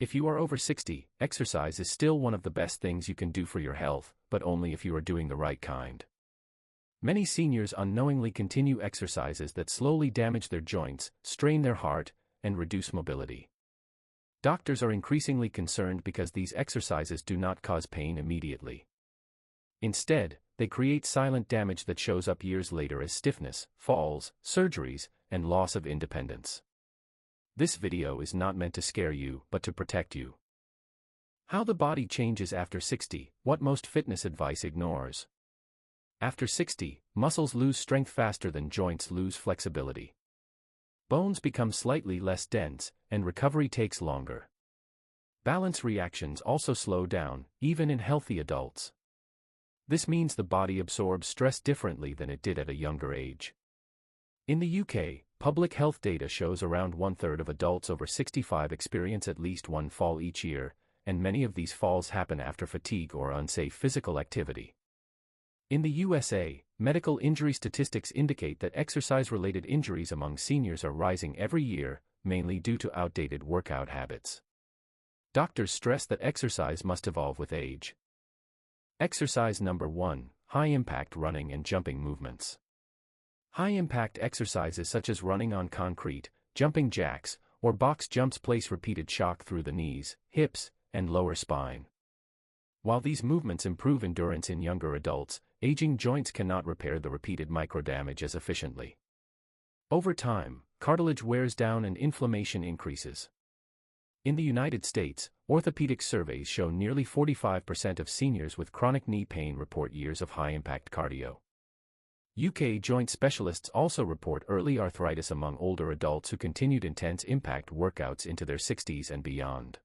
If you are over 60, exercise is still one of the best things you can do for your health, but only if you are doing the right kind. Many seniors unknowingly continue exercises that slowly damage their joints, strain their heart, and reduce mobility. Doctors are increasingly concerned because these exercises do not cause pain immediately. Instead, they create silent damage that shows up years later as stiffness, falls, surgeries, and loss of independence. This video is not meant to scare you, but to protect you. How the body changes after 60, what most fitness advice ignores. After 60, muscles lose strength faster than joints lose flexibility. Bones become slightly less dense, and recovery takes longer. Balance reactions also slow down, even in healthy adults. This means the body absorbs stress differently than it did at a younger age. In the UK, public health data shows around 1/3 of adults over 65 experience at least one fall each year, and many of these falls happen after fatigue or unsafe physical activity. In the USA, medical injury statistics indicate that exercise-related injuries among seniors are rising every year, mainly due to outdated workout habits. Doctors stress that exercise must evolve with age. Exercise number 1, high-impact running and jumping movements. High-impact exercises such as running on concrete, jumping jacks, or box jumps place repeated shock through the knees, hips, and lower spine. While these movements improve endurance in younger adults, aging joints cannot repair the repeated microdamage as efficiently. Over time, cartilage wears down and inflammation increases. In the United States, orthopedic surveys show nearly 45% of seniors with chronic knee pain report years of high-impact cardio. UK joint specialists also report early arthritis among older adults who continued intense impact workouts into their 60s and beyond.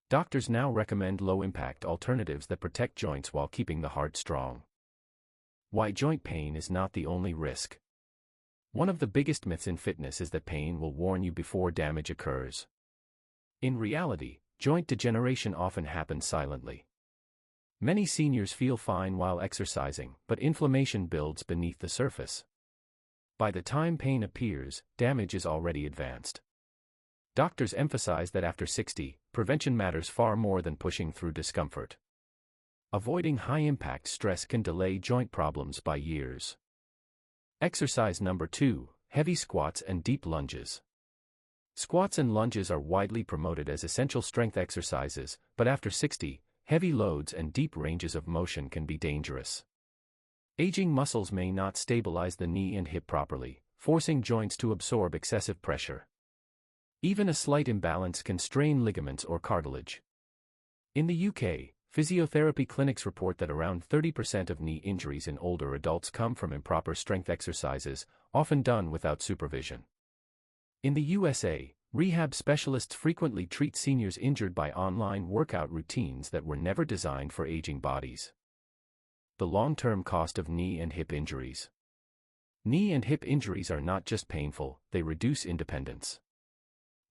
Doctors now recommend low-impact alternatives that protect joints while keeping the heart strong. Why joint pain is not the only risk. One of the biggest myths in fitness is that pain will warn you before damage occurs. In reality, joint degeneration often happens silently. Many seniors feel fine while exercising, but inflammation builds beneath the surface. By the time pain appears, damage is already advanced. Doctors emphasize that after 60, prevention matters far more than pushing through discomfort. Avoiding high-impact stress can delay joint problems by years. Exercise number 2, heavy squats and deep lunges. Squats and lunges are widely promoted as essential strength exercises, but after 60, heavy loads and deep ranges of motion can be dangerous. Aging muscles may not stabilize the knee and hip properly, forcing joints to absorb excessive pressure. Even a slight imbalance can strain ligaments or cartilage. In the UK, physiotherapy clinics report that around 30% of knee injuries in older adults come from improper strength exercises, often done without supervision. In the USA, rehab specialists frequently treat seniors injured by online workout routines that were never designed for aging bodies. The long-term cost of knee and hip injuries. Knee and hip injuries are not just painful, they reduce independence.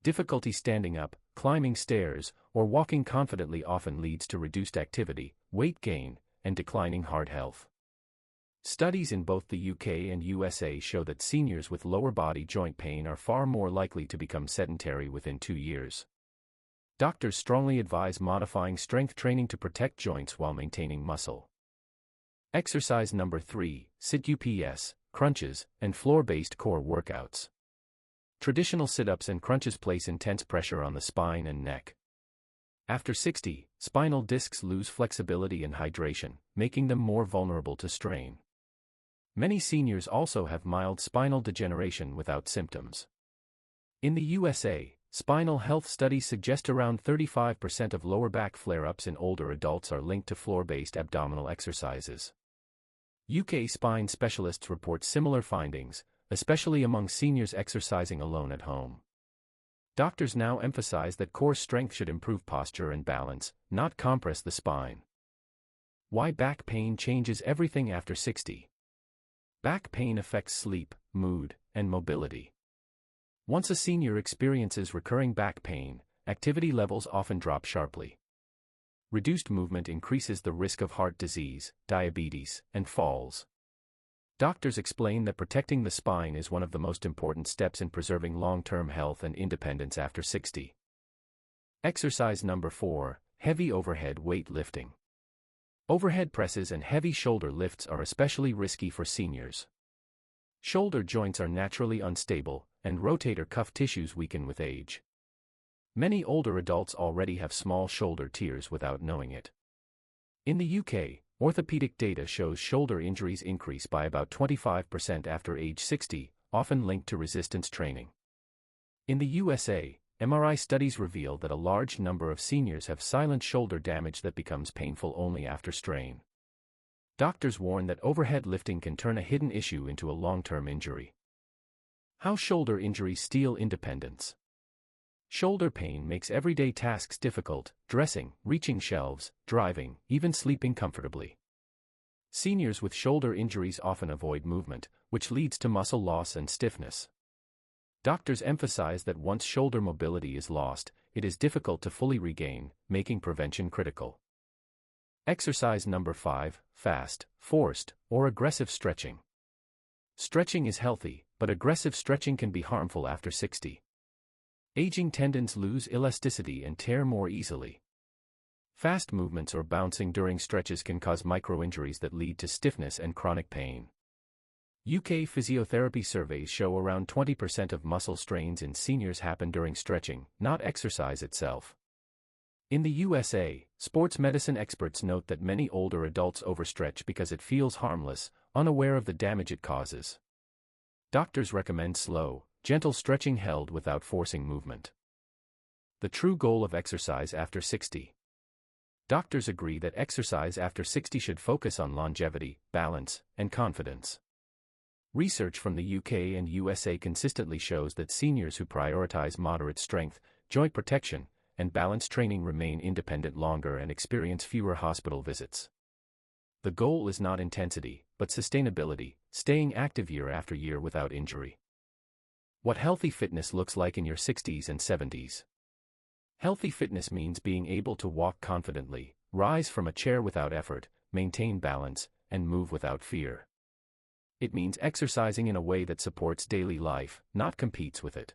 Difficulty standing up, climbing stairs, or walking confidently often leads to reduced activity, weight gain, and declining heart health. Studies in both the UK and USA show that seniors with lower body joint pain are far more likely to become sedentary within 2 years. Doctors strongly advise modifying strength training to protect joints while maintaining muscle. Exercise number 3, sit-ups, crunches, and floor-based core workouts. Traditional sit-ups and crunches place intense pressure on the spine and neck. After 60, spinal discs lose flexibility and hydration, making them more vulnerable to strain. Many seniors also have mild spinal degeneration without symptoms. In the USA, spinal health studies suggest around 35% of lower back flare-ups in older adults are linked to floor-based abdominal exercises. UK spine specialists report similar findings, especially among seniors exercising alone at home. Doctors now emphasize that core strength should improve posture and balance, not compress the spine. Why back pain changes everything after 60. Back pain affects sleep, mood, and mobility. Once a senior experiences recurring back pain, activity levels often drop sharply. Reduced movement increases the risk of heart disease, diabetes, and falls. Doctors explain that protecting the spine is one of the most important steps in preserving long-term health and independence after 60. Exercise number 4, heavy overhead weight lifting. Overhead presses and heavy shoulder lifts are especially risky for seniors. Shoulder joints are naturally unstable, and rotator cuff tissues weaken with age. Many older adults already have small shoulder tears without knowing it. In the UK, orthopedic data shows shoulder injuries increase by about 25% after age 60, often linked to resistance training. In the USA, MRI studies reveal that a large number of seniors have silent shoulder damage that becomes painful only after strain. Doctors warn that overhead lifting can turn a hidden issue into a long-term injury. How shoulder injuries steal independence. Shoulder pain makes everyday tasks difficult: dressing, reaching shelves, driving, even sleeping comfortably. Seniors with shoulder injuries often avoid movement, which leads to muscle loss and stiffness. Doctors emphasize that once shoulder mobility is lost, it is difficult to fully regain, making prevention critical. Exercise number 5, fast, forced, or aggressive stretching. Stretching is healthy, but aggressive stretching can be harmful after 60. Aging tendons lose elasticity and tear more easily. Fast movements or bouncing during stretches can cause microinjuries that lead to stiffness and chronic pain. UK physiotherapy surveys show around 20% of muscle strains in seniors happen during stretching, not exercise itself. In the USA, sports medicine experts note that many older adults overstretch because it feels harmless, unaware of the damage it causes. Doctors recommend slow, gentle stretching held without forcing movement. The true goal of exercise after 60. Doctors agree that exercise after 60 should focus on longevity, balance, and confidence. Research from the UK and USA consistently shows that seniors who prioritize moderate strength, joint protection, and balance training remain independent longer and experience fewer hospital visits. The goal is not intensity, but sustainability, staying active year after year without injury. What healthy fitness looks like in your 60s and 70s. Healthy fitness means being able to walk confidently, rise from a chair without effort, maintain balance, and move without fear. It means exercising in a way that supports daily life, not competes with it.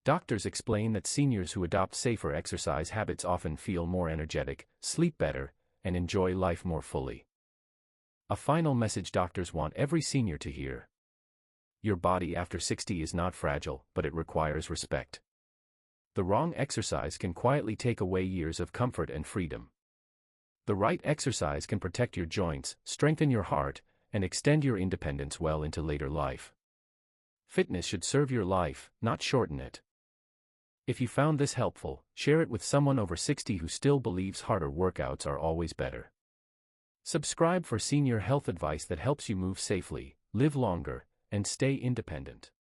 Doctors explain that seniors who adopt safer exercise habits often feel more energetic, sleep better, and enjoy life more fully. A final message doctors want every senior to hear. Your body after 60 is not fragile, but it requires respect. The wrong exercise can quietly take away years of comfort and freedom. The right exercise can protect your joints, strengthen your heart, and extend your independence well into later life. Fitness should serve your life, not shorten it. If you found this helpful, share it with someone over 60 who still believes harder workouts are always better. Subscribe for senior health advice that helps you move safely, live longer, and stay independent.